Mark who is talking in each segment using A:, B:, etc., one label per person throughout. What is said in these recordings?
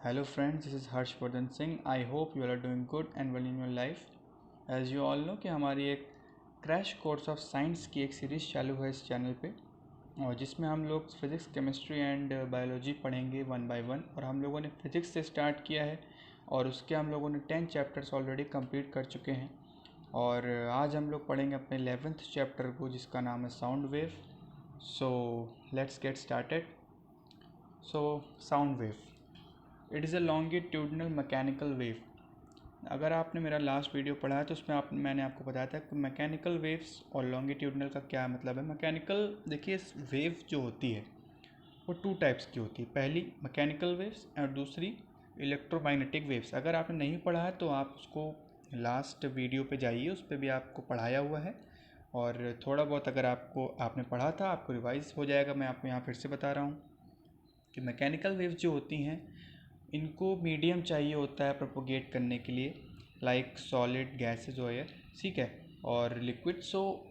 A: Hello friends, this is Harshvardhan Singh. I hope you all are doing good and well in your life. As you all know कि हमारी एक crash course of science की एक series चालू है इस channel पे और जिसमें हम लोग फिज़िक्स केमिस्ट्री एंड बायोलॉजी पढ़ेंगे वन बाय वन। और हम लोगों ने फिज़िक्स से स्टार्ट किया है और उसके हम लोगों ने 10 चैप्टर्स ऑलरेडी कंप्लीट कर चुके हैं। और आज हम लोग पढ़ेंगे अपने 11th चैप्टर को जिसका नाम है sound wave. So let's get started. So sound wave, it is a longitudinal mechanical wave. अगर आपने मेरा लास्ट वीडियो पढ़ा है तो उसमें मैंने आपको बताया था कि मैकेनिकल वेव्स और लॉन्गिट्यूडनल का क्या मतलब है। मैकेनिकल, देखिए वेव जो होती है वो टू टाइप्स की होती है, पहली मैकेनिकल वेव्स और दूसरी इलेक्ट्रोमैग्नेटिक वेव्स। अगर आपने नहीं पढ़ा है तो आप उसको लास्ट वीडियो पे जाइए, उस पर भी आपको पढ़ाया हुआ है। और थोड़ा बहुत अगर आपने पढ़ा था आपको रिवाइज हो जाएगा। मैं आपको यहाँ फिर से बता रहा हूँ कि मैकेनिकल वेव्स जो होती हैं इनको मीडियम चाहिए होता है प्रोपोगेट करने के लिए, लाइक सॉलिड, गैसेज, ऑयल, ठीक है, और लिक्विड। सो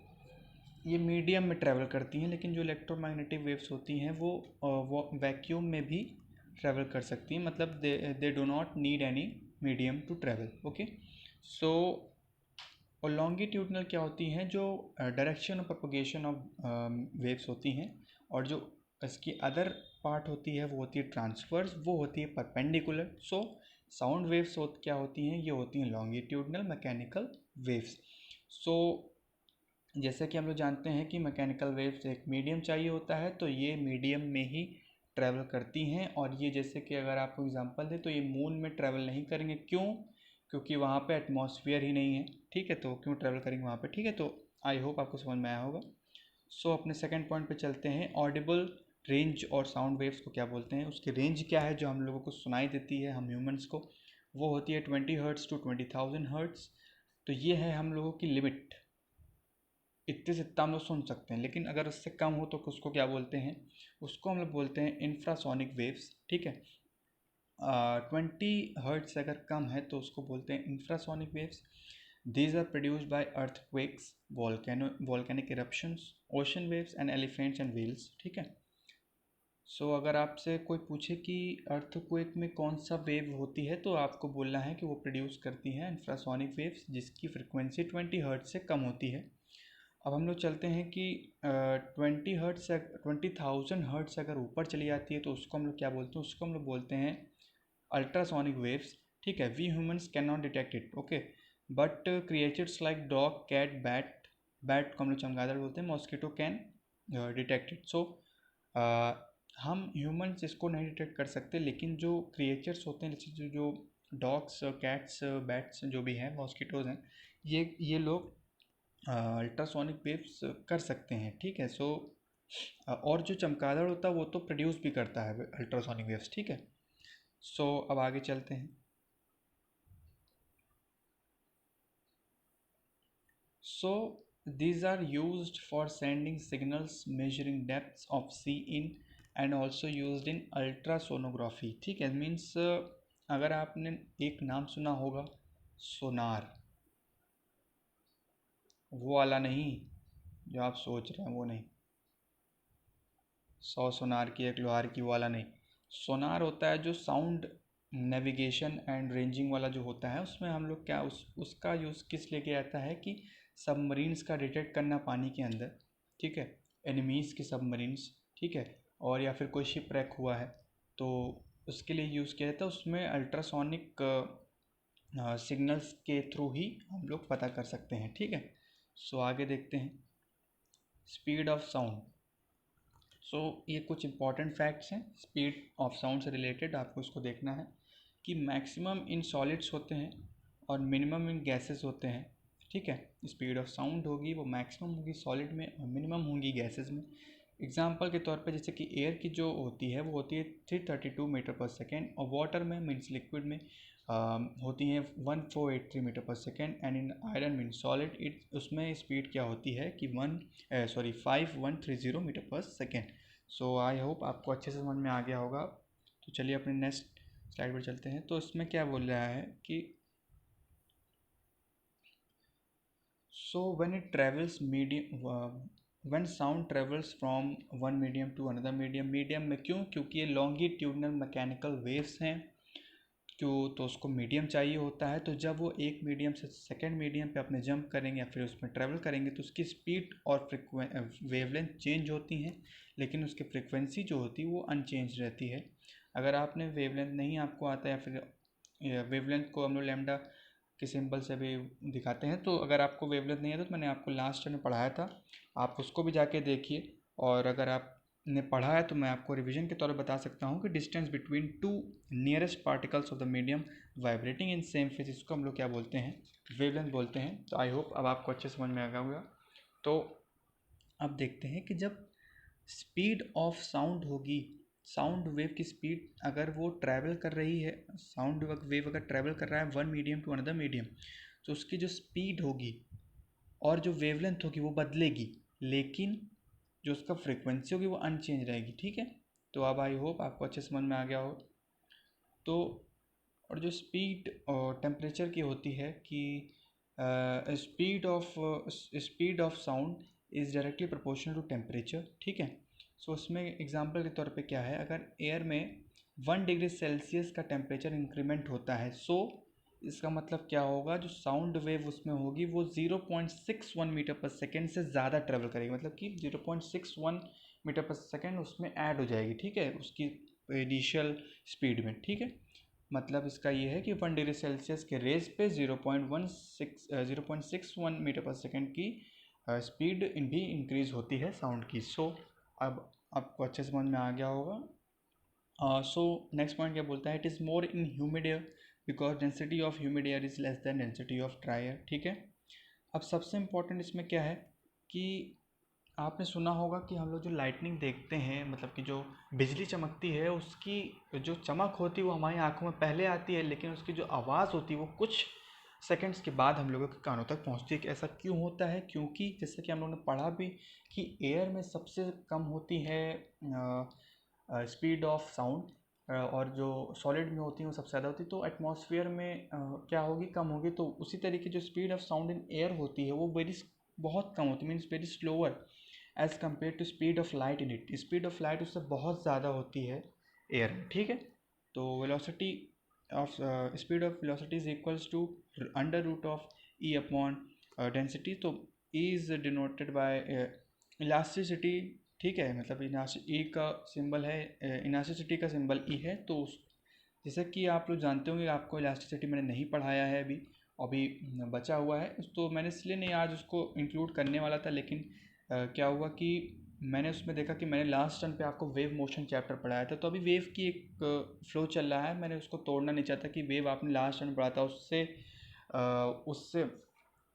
A: ये मीडियम में ट्रैवल करती हैं। लेकिन जो इलेक्ट्रोमैग्नेटिक वेव्स होती हैं वो वैक्यूम में भी ट्रैवल कर सकती हैं, मतलब they do not need any medium to travel. Okay, so और लॉन्गिट्यूडनल क्या होती हैं, जो direction of propagation of waves होती हैं। और जो इसकी अदर पार्ट होती है वो होती है ट्रांसवर्स, वो होती है परपेंडिकुलर। सो साउंड वेव्स क्या होती हैं, ये होती हैं लॉन्गिट्यूडनल मैकेनिकल वेव्स। सो जैसे कि हम लोग जानते हैं कि मैकेनिकल वेव्स एक मीडियम चाहिए होता है, तो ये मीडियम में ही ट्रैवल करती हैं। और ये जैसे कि अगर आपको एग्जांपल दें तो ये मून में ट्रैवल नहीं करेंगे। क्यों? क्योंकि वहाँ पे एटमॉस्फेयर ही नहीं है, ठीक है, तो क्यों ट्रैवल करेंगे वहाँ पे, ठीक है। तो आई होप आपको समझ में आया होगा। सो अपने सेकंड पॉइंट पे चलते हैं। ऑडिबल रेंज और साउंड वेव्स को क्या बोलते हैं, उसकी रेंज क्या है जो हम लोगों को सुनाई देती है, हम ह्यूमंस को, वो होती है 20 हर्ट्स टू 20,000 हर्ट्स। तो ये है हम लोगों की लिमिट, इतने से इतना हम लोग सुन सकते हैं। लेकिन अगर उससे कम हो तो उसको क्या बोलते हैं, उसको हम लोग बोलते हैं इंफ्रासोनिक वेव्स, ठीक है। 20 हर्ट्स अगर कम है तो उसको बोलते हैं infrasonic waves. These are produced by earthquakes, volcanic eruptions, ocean waves and elephants and whales, ठीक है। सो अगर आपसे कोई पूछे कि अर्थक्वेक में कौन सा वेव होती है तो आपको बोलना है कि वो प्रोड्यूस करती हैं इंफ्रासोनिक वेव्स जिसकी फ्रिक्वेंसी 20 हर्ट्ज से कम होती है। अब हम लोग चलते हैं कि 20 हर्ट्ज से 20,000 हर्ट्ज अगर ऊपर चली जाती है तो उसको हम लोग क्या बोलते हैं, उसको हम लोग बोलते हैं अल्ट्रासोनिक वेव्स, ठीक है। We humans can not detect it, okay, but creatures like dog, cat, bat को हम लोग चमगादड़ बोलते हैं, mosquito can detect it. So हम ह्यूमंस इसको नहीं डिटेक्ट कर सकते, लेकिन जो क्रिएचर्स होते हैं जैसे जो डॉग्स, कैट्स, बैट्स जो भी हैं, मॉस्किटोज हैं, ये लोग अल्ट्रासोनिक वेव्स कर सकते हैं, ठीक है। सो और जो चमगादड़ होता है वो तो प्रोड्यूस भी करता है अल्ट्रासोनिक वेव्स, ठीक है। सो अब आगे चलते हैं। सो these are used for sending signals, measuring depths of sea in and also used in ultrasonography, ठीक है। मीन्स अगर आपने एक नाम सुना होगा सोनार, वो वाला नहीं जो आप सोच रहे हैं, वो नहीं, 100 सोनार की एक लोहार की वाला नहीं। सोनार होता है जो साउंड नेविगेशन एंड रेंजिंग वाला जो होता है, उसमें हम लोग क्या उसका यूज़ किस लिए किया जाता है कि सबमरीन्स का डिटेक्ट करना पानी के अंदर, ठीक है, एनिमीज़ के सबमरीन्स, ठीक है, और या फिर कोई शिप रैक हुआ है तो उसके लिए यूज़ किया जाता है। उसमें अल्ट्रासोनिक सिग्नल्स के थ्रू ही हम लोग पता कर सकते हैं, ठीक है। सो आगे देखते हैं स्पीड ऑफ साउंड। सो ये कुछ इंपॉर्टेंट फैक्ट्स हैं स्पीड ऑफ साउंड से रिलेटेड, आपको इसको देखना है कि मैक्सिमम इन सॉलिड्स होते हैं और मिनिमम इन गैसेस होते हैं, ठीक है। स्पीड ऑफ साउंड होगी वो मैक्सिमम होगी सॉलिड में और मिनिमम होंगी गैसेस में। एग्जांपल के तौर पे जैसे कि एयर की जो होती है वो होती है 332 मीटर पर सेकेंड, और वाटर में मीन्स लिक्विड में होती हैं 1483 मीटर पर second, and in iron means solid it उसमें स्पीड क्या होती है कि 5130 मीटर पर सेकेंड। सो आई होप आपको अच्छे से समझ में आ गया होगा। तो चलिए अपने नेक्स्ट स्लाइड पर चलते हैं। तो इसमें क्या बोल रहा है कि so when it travels medium, when sound travels from one medium to another medium, medium में क्यों, क्योंकि ये लॉन्गिट्यूडनल मैकेनिकल वेव्स हैं तो उसको मीडियम चाहिए होता है। तो जब वो एक मीडियम से सेकंड मीडियम पे अपने जंप करेंगे या फिर उसमें ट्रैवल करेंगे तो उसकी स्पीड और वेवलेंथ चेंज होती हैं, लेकिन उसकी फ्रिक्वेंसी जो होती है वो अनचेंज रहती है। अगर आपने वेवलेंथ नहीं आपको आता या फिर वेवलेंथ को हम लोग लैम्डा के सिंबल से भी दिखाते हैं, तो अगर आपको वेवलेंथ नहीं आता तो मैंने आपको लास्ट में पढ़ाया था, आप उसको भी जाके देखिए। और अगर आपने पढ़ा है तो मैं आपको रिवीजन के तौर पर बता सकता हूँ कि distance between two nearest particles of the medium vibrating in same phase, इसको हम लोग क्या बोलते हैं, वेवलेंथ बोलते हैं। तो आई होप अब आपको अच्छे समझ में आ गया होगा। तो अब देखते हैं कि जब स्पीड ऑफ साउंड होगी, साउंड वेव की स्पीड अगर वो ट्रैवल कर रही है, साउंड वेव अगर ट्रैवल कर रहा है one medium to another medium, तो उसकी जो स्पीड होगी और जो वेवलेंथ होगी वो बदलेगी, लेकिन जो उसका फ्रिक्वेंसी होगी वो अनचेंज रहेगी। ठीक है, तो अब आई होप आपको अच्छे समझ में आ गया हो। तो और जो स्पीड और टेम्परेचर की होती है कि speed of sound is directly proportional to temperature. ठीक है, सो उसमें एग्जांपल के तौर पे क्या है, अगर एयर में 1 डिग्री सेल्सियस का टेम्परेचर इंक्रीमेंट होता है, सो इसका मतलब क्या होगा, जो साउंड वेव उसमें होगी वो 0.61 मीटर पर सेकेंड से ज़्यादा ट्रेवल करेगी, मतलब कि 0.61 मीटर पर सेकेंड उसमें ऐड हो जाएगी। ठीक है, उसकी इनिशियल स्पीड में। ठीक है, मतलब इसका ये है कि 1 डिग्री सेल्सियस के रेज पे 0.61 मीटर पर सेकेंड की स्पीड भी इंक्रीज होती है साउंड की। सो अब आपको अच्छे समझ में आ गया होगा। सो नेक्स्ट पॉइंट क्या बोलता है, it is more in humid air because density of humid air is less than density of dry air. ठीक है, अब सबसे इम्पोर्टेंट इसमें क्या है कि आपने सुना होगा कि हम लोग जो लाइटनिंग देखते हैं, मतलब कि जो बिजली चमकती है, उसकी जो चमक होती है वो हमारी आंखों में पहले आती है, लेकिन उसकी जो आवाज़ होती है वो कुछ सेकंड्स के बाद हम लोगों के कानों तक पहुंचती है। कि ऐसा क्यों होता है, क्योंकि जैसे कि हम लोगों ने पढ़ा भी कि एयर में सबसे कम होती है स्पीड ऑफ साउंड, और जो सॉलिड में होती है वो सबसे ज़्यादा होती है। तो एटमॉस्फेयर में क्या होगी, कम होगी। तो उसी तरीके जो speed of sound in air होती है वो बहुत कम होती है, means very slower as compare to speed of light in it. Speed of light उससे बहुत ज़्यादा होती है एयर में। ठीक है, तो velocity of speed of velocity is equals to under root of E upon density. तो E is denoted by elasticity. ठीक है, मतलब ई का सिंबल है, इलास्टिसिटी का सिंबल ई है। तो जैसे कि आप लोग जानते होंगे, आपको इलास्टिसिटी मैंने नहीं पढ़ाया है अभी बचा हुआ है, तो मैंने इसलिए नहीं आज उसको इंक्लूड करने वाला था। लेकिन क्या हुआ कि मैंने उसमें देखा कि मैंने लास्ट टर्म पे आपको वेव मोशन चैप्टर पढ़ाया था, तो अभी वेव की एक फ्लो चल रहा है, मैंने उसको तोड़ना नहीं चाहता कि वेव आपने लास्ट टर्म पढ़ा था उससे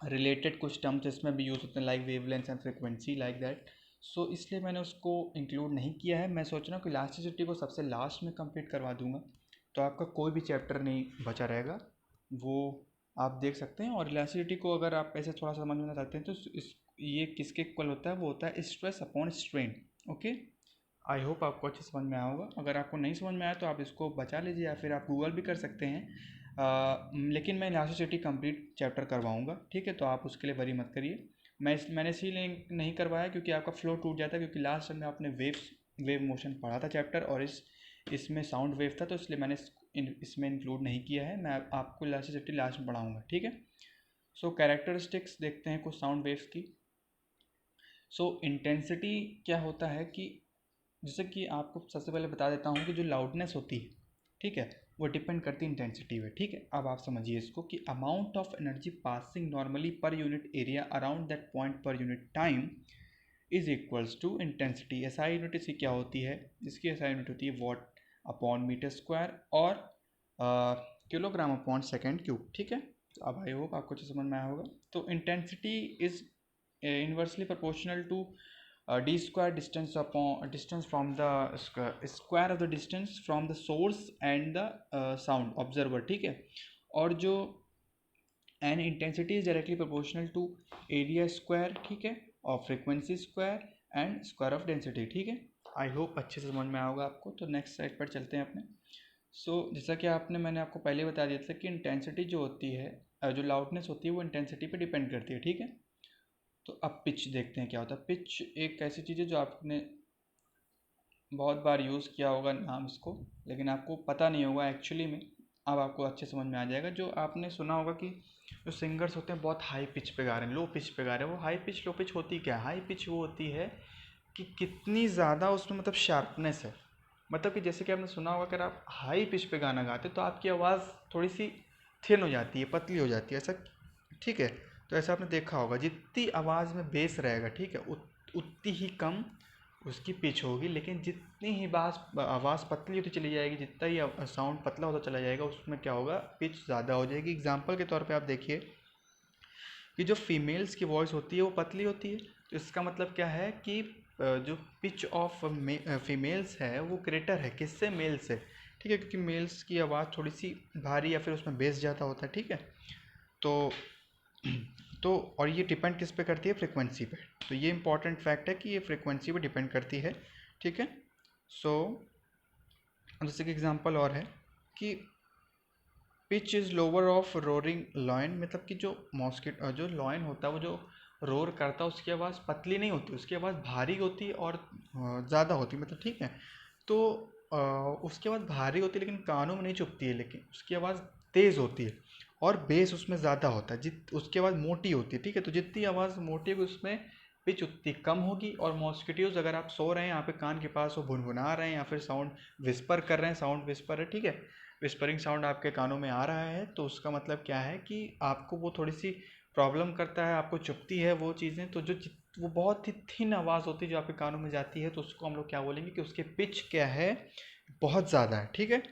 A: रिलेटेड कुछ टर्म्स इसमें भी यूज़ होते हैं, like wavelength and frequency, like that. So इसलिए मैंने उसको इंक्लूड नहीं किया है। मैं सोच रहा हूँ कि इलास्टिसिटी को सबसे लास्ट में कंप्लीट करवा दूंगा, तो आपका कोई भी चैप्टर नहीं बचा रहेगा, वो आप देख सकते हैं। और इलास्टिसिटी को अगर आप ऐसे थोड़ा सा समझना चाहते हैं तो ये किसके इक्वल होता है, वो होता है stress upon strain. Okay, I hope आपको अच्छे समझ में आया होगा। अगर आपको नहीं समझ में आया तो आप इसको बचा लीजिए या फिर आप गूगल भी कर सकते हैं। लेकिन मैं इलास्टिसिटी कंप्लीट चैप्टर करवाऊंगा। ठीक है, तो आप उसके लिए वरी मत करिए। मैंने इसीलिए नहीं करवाया क्योंकि आपका फ्लो टूट जाता है, क्योंकि लास्ट में आपने वेव मोशन पढ़ा था चैप्टर, और इसमें साउंड वेव था, तो इसलिए मैंने इसमें इंक्लूड नहीं किया है। मैं आपको इलास्टिसिटी लास्ट में पढ़ाऊँगा। ठीक है, सो कैरेक्टरिस्टिक्स देखते हैं कुछ साउंड वेव्स की। सो इंटेंसिटी क्या होता है कि जैसे कि आपको सबसे पहले बता देता हूँ कि जो लाउडनेस होती है, ठीक है, वो डिपेंड करती है इंटेंसिटी पे। ठीक है, अब आप समझिए इसको कि amount of energy passing normally per unit area around that point per unit time is equals to intensity. SI unit इसकी क्या होती है, इसकी एसआई यूनिट होती है वॉट अपॉन मीटर स्क्वायर और किलोग्राम अपॉन सेकेंड क्यूब। ठीक है, तो अब आई होप आपको अच्छे समझ में आया होगा। तो intensity is inversely proportional to d square distance from the square of the distance from the source and the sound observer। ठीक है, और जो an intensity is directly proportional to area square, ठीक है, और frequency square and square of density. ठीक है, I hope अच्छे से समझ में आएगा आपको। तो नेक्स्ट स्लाइड पर चलते हैं अपने। जैसा कि मैंने आपको पहले बता दिया था कि इंटेंसिटी जो होती है, जो लाउडनेस होती है वो इंटेंसिटी पे डिपेंड करती है। ठीक है, तो अब पिच देखते हैं क्या होता है। पिच एक ऐसी चीज़ है जो आपने बहुत बार यूज़ किया होगा नाम इसको, लेकिन आपको पता नहीं होगा एक्चुअली में अब आपको अच्छे समझ में आ जाएगा। जो आपने सुना होगा कि जो सिंगर्स होते हैं बहुत हाई पिच पे गा रहे हैं, लो पिच पे गा रहे हैं, वो हाई पिच लो पिच होती क्या है? हाई पिच वो होती है कि कितनी ज़्यादा उसमें मतलब शार्पनेस है। मतलब कि जैसे कि आपने सुना होगा, अगर आप हाई पिच पे गाना गाते तो आपकी आवाज़ थोड़ी सी थिन हो जाती है, पतली हो जाती है, ऐसा ठीक है। तो ऐसा आपने देखा होगा, जितनी आवाज़ में बेस रहेगा, ठीक है, उतनी ही कम उसकी पिच होगी। लेकिन जितनी ही आवाज़ पतली होती चली जाएगी, जितना ही साउंड पतला होता चला जाएगा, उसमें क्या होगा, पिच ज़्यादा हो जाएगी। एग्जाम्पल के तौर पे आप देखिए कि जो फीमेल्स की वॉइस होती है वो पतली होती है, तो इसका मतलब क्या है कि जो पिच ऑफ फीमेल्स है वो ग्रेटर है किससे, मेल से, ठीक है, क्योंकि मेल्स की आवाज़ थोड़ी सी भारी या फिर उसमें बेस ज़्यादा होता है, ठीक है। तो तो और ये डिपेंड किस पे करती है, फ्रिक्वेंसी पे। तो ये इंपॉर्टेंट फैक्ट है कि ये फ्रिक्वेंसी पे डिपेंड करती है, ठीक है। सो जैसे कि एग्जांपल और है कि pitch is lower of roaring lion, मतलब कि जो मॉस्किटो जो लॉइन होता है वो जो रोर करता है उसकी आवाज़ पतली नहीं होती, उसकी आवाज़ भारी होती है और ज़्यादा होती है, मतलब ठीक है। तो उसकी आवाज़ भारी होती है लेकिन कानों में नहीं चुभती है, लेकिन उसकी आवाज़ तेज़ होती है और बेस उसमें ज़्यादा होता है, उसकी आवाज़ मोटी होती है, ठीक है। तो जितनी आवाज़ मोटी होगी उसमें पिच उतनी कम होगी। और मॉस्किटोज अगर आप सो रहे हैं यहाँ पे कान के पास, वो भुनभुना रहे हैं या फिर साउंड विस्पर कर रहे हैं, साउंड विस्पर है, ठीक है, विस्परिंग साउंड आपके कानों में आ रहा है, तो उसका मतलब क्या है कि आपको वो थोड़ी सी प्रॉब्लम करता है, आपको चुभती है वो चीज़ें। तो वो बहुत ही थिन आवाज़ होती है जो आपके कानों में जाती है, तो उसको हम लोग क्या बोलेंगे कि उसके पिच क्या है, बहुत ज़्यादा है, ठीक है।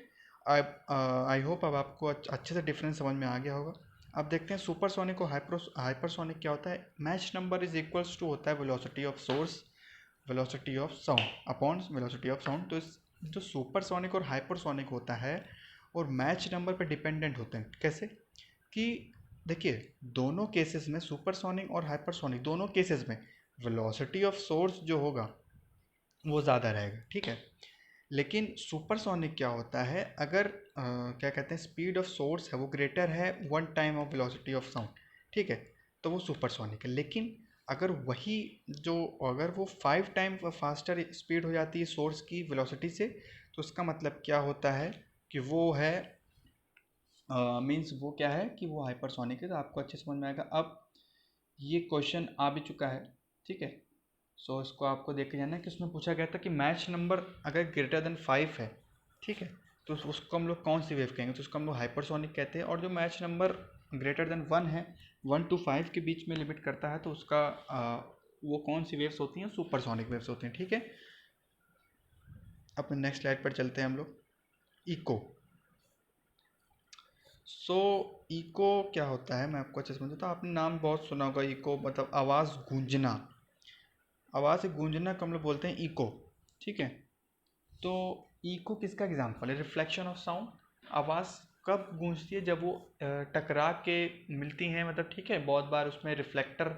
A: आई होप अब आपको अच्छे से डिफरेंस समझ में आ गया होगा। अब देखते हैं सुपरसोनिक और हाइपरसोनिक क्या होता है। Mach number is equals to होता है velocity of source, velocity of sound upon velocity of sound. तो इस जो सुपरसोनिक और हाइपरसोनिक होता है और मैच नंबर पे डिपेंडेंट होते हैं। कैसे कि देखिए, दोनों केसेस में, सुपरसोनिक और हाइपरसोनिक दोनों केसेस में, वेलोसिटी ऑफ सोर्स जो होगा वो ज़्यादा रहेगा, ठीक है। लेकिन सुपरसोनिक क्या होता है, अगर क्या कहते हैं, स्पीड ऑफ सोर्स है वो ग्रेटर है 1 time of velocity of sound, ठीक है, तो वो सुपरसोनिक है। लेकिन अगर वही जो अगर वो 5 टाइम फास्टर स्पीड हो जाती है सोर्स की वेलोसिटी से, तो उसका मतलब क्या होता है कि वो है मीन्स वो क्या है कि वो हाइपरसोनिक है। तो आपको अच्छे समझ में आएगा। अब ये क्वेश्चन आ भी चुका है, ठीक है। सो इसको आपको देख के जाना है कि उसमें पूछा गया था कि मैच नंबर अगर ग्रेटर देन 5 है, ठीक है, तो उसको हम लोग कौन सी वेव कहेंगे, तो उसको हम लोग हाइपरसोनिक कहते हैं। और जो मैच नंबर ग्रेटर देन 1 है, 1 to 5 के बीच में लिमिट करता है, तो उसका वो कौन सी वेव्स होती हैं, सुपरसोनिक वेव्स होती हैं, ठीक है। अपने नेक्स्ट स्लाइड पर चलते हैं हम लोग। इको। सो इको क्या होता है, मैं आपको अच्छे से समझाता हूँ। आपने नाम बहुत सुना होगा, इको मतलब आवाज़ गूंजना, आवाज़ से गूंजना को हम लोग बोलते हैं इको, ठीक है। तो इको किसका एग्जाम्पल है, रिफ्लेक्शन ऑफ साउंड। आवाज़ कब गूंजती है, जब वो टकरा के मिलती हैं, मतलब ठीक है, बहुत बार उसमें रिफ्लेक्टर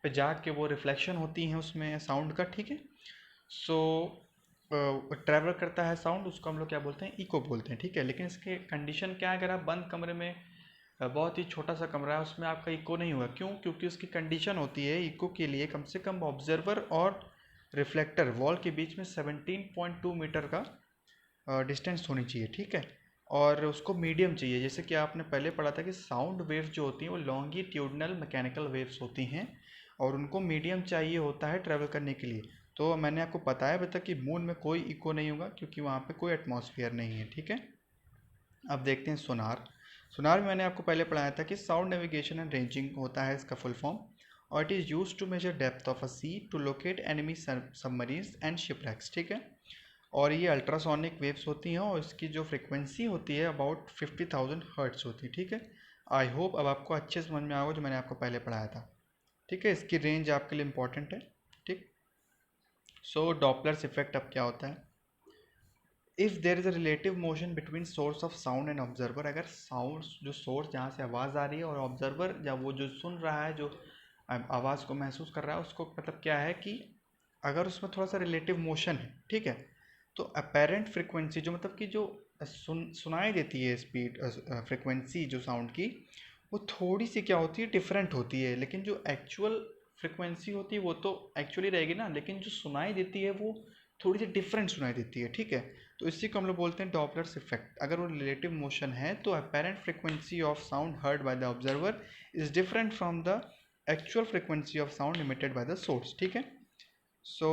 A: पे जाके वो रिफ्लेक्शन होती हैं उसमें साउंड का, ठीक है। सो ट्रैवल करता है साउंड, उसको हम लोग क्या बोलते हैं, इको बोलते हैं, ठीक है। लेकिन इसके कंडीशन क्या है, अगर आप बंद कमरे में, बहुत ही छोटा सा कमरा है, उसमें आपका इको नहीं होगा। क्यों? क्योंकि उसकी कंडीशन होती है इको के लिए कम से कम ऑब्जर्वर और रिफ्लेक्टर वॉल के बीच में 17.2 मीटर का डिस्टेंस होनी चाहिए, ठीक है। और उसको मीडियम चाहिए। जैसे कि आपने पहले पढ़ा था कि साउंड वेव्स जो होती हैं वो लॉन्गिट्यूडनल मैकेनिकल वेव्स होती हैं और उनको मीडियम चाहिए होता है ट्रैवल करने के लिए। तो मैंने आपको बताया भी था कि मून में कोई इको नहीं होगा क्योंकि वहाँ पे कोई एटमॉस्फेयर नहीं है, ठीक है। अब देखते हैं सोनार। सोनार में मैंने आपको पहले पढ़ाया था कि साउंड नेविगेशन एंड रेंजिंग होता है इसका फुल फॉर्म, और it is use to measure depth of a sea to locate enemy submarines and shipwrecks, ठीक है। और ये अल्ट्रासोनिक वेव्स होती हैं और इसकी जो फ्रिक्वेंसी होती है अबाउट 50,000 हर्ट्स होती है, ठीक है। आई होप अब आपको अच्छे समझ में आएगा जो मैंने आपको पहले पढ़ाया था, ठीक है। इसकी रेंज आपके लिए इंपॉर्टेंट है, ठीक। सो डॉपलर्स इफेक्ट अब क्या होता है। If there is a relative motion between source of sound and observer, अगर साउंड जो सोर्स जहाँ से आवाज़ आ रही है और ऑब्जर्वर या वो जो सुन रहा है, जो आवाज़ को महसूस कर रहा है, उसको मतलब क्या है कि अगर उसमें थोड़ा सा रिलेटिव मोशन है, ठीक है, तो अपेरेंट फ्रिक्वेंसी जो मतलब कि जो सुनाई देती है स्पीड फ्रिक्वेंसी जो साउंड की, वो थोड़ी सी क्या होती है, डिफरेंट होती है। लेकिन जो एक्चुअल फ्रिक्वेंसी होती है वो तो एक्चुअली रहेगी ना, लेकिन जो सुनाई देती है वो थोड़ी सी डिफरेंट सुनाई देती है, ठीक है। तो इसी को हम लोग बोलते हैं डॉपलर्स इफेक्ट। अगर वो रिलेटिव मोशन है तो apparent frequency of sound heard by the observer is different from the actual frequency of sound emitted by the source. ठीक है, सो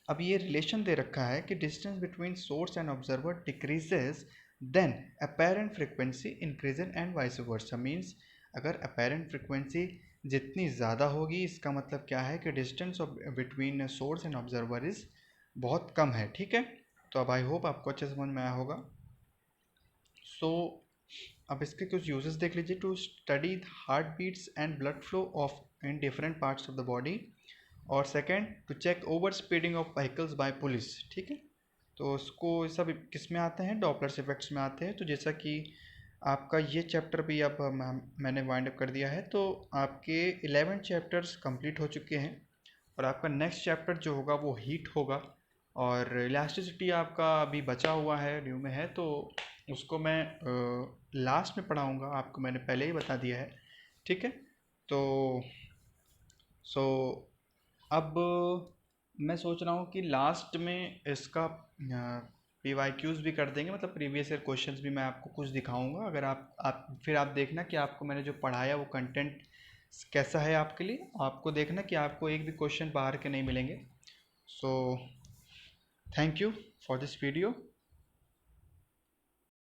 A: अब ये रिलेशन दे रखा है कि distance between source and observer decreases then apparent frequency increases and vice versa. Means अगर apparent frequency जितनी ज़्यादा होगी इसका मतलब क्या है कि distance between source and observer is बहुत कम है। ठीक है, तो अब आई होप आपको अच्छे समझ में आया होगा। सो अब इसके कुछ यूजेस देख लीजिए। To study heartbeats and blood flow of in different parts of the body, और second to check overspeeding of vehicles by police. ठीक है, तो उसको सब किस में आते हैं, डॉपलर्स इफेक्ट्स में आते हैं। तो जैसा कि आपका ये चैप्टर भी अब मैंने वाइंड अप कर दिया है, तो आपके 11 चैप्टर्स कंप्लीट हो चुके हैं और आपका नेक्स्ट चैप्टर जो होगा वो हीट होगा, और इलास्टिसिटी आपका अभी बचा हुआ है, ड्यू में है, तो उसको मैं लास्ट में पढ़ाऊँगा, आपको मैंने पहले ही बता दिया है। ठीक है, तो सो अब मैं सोच रहा हूँ कि लास्ट में इसका PYQs भी कर देंगे, मतलब प्रीवियस ईयर क्वेश्चंस भी मैं आपको कुछ दिखाऊंगा। अगर आप फिर आप देखना कि आपको मैंने जो पढ़ाया वो कंटेंट कैसा है आपके लिए। आपको देखना कि आपको एक भी क्वेश्चन बाहर के नहीं मिलेंगे। So thank you for this video.